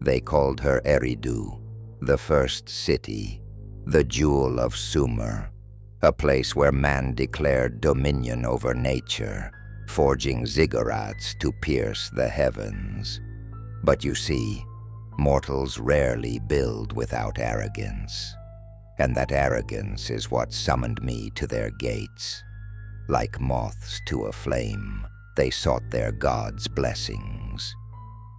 They called her Eridu, the first city, the jewel of Sumer, a place where man declared dominion over nature, forging ziggurats to pierce the heavens. But you see, mortals rarely build without arrogance, and that arrogance is what summoned me to their gates. Like moths to a flame, they sought their god's blessings,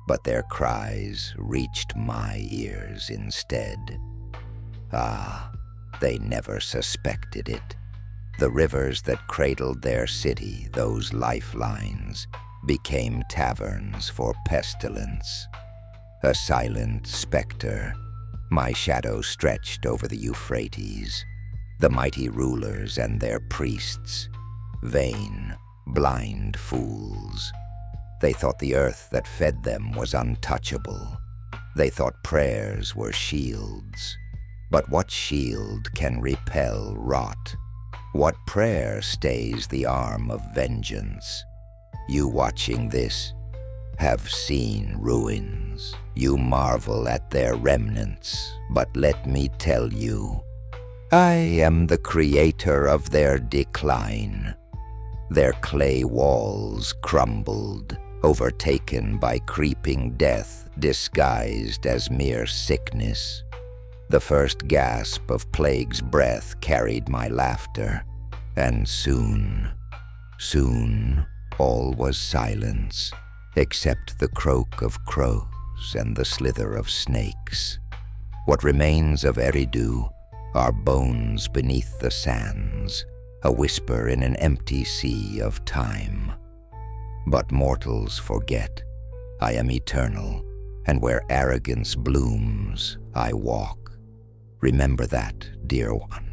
but their cries reached my ears instead. Ah, they never suspected it. The rivers that cradled their city, those lifelines, became taverns for pestilence. A silent specter, my shadow stretched over the Euphrates, the mighty rulers and their priests, vain, blind fools. They thought the earth that fed them was untouchable. They thought prayers were shields. But what shield can repel rot? What prayer stays the arm of vengeance? You watching this have seen ruins. You marvel at their remnants, but let me tell you, I am the creator of their decline. Their clay walls crumbled, overtaken by creeping death disguised as mere sickness. The first gasp of plague's breath carried my laughter, and soon, all was silence, except the croak of crows and the slither of snakes. What remains of Eridu are bones beneath the sands, a whisper in an empty sea of time. But mortals forget, I am eternal, and where arrogance blooms, I walk. Remember that, dear one.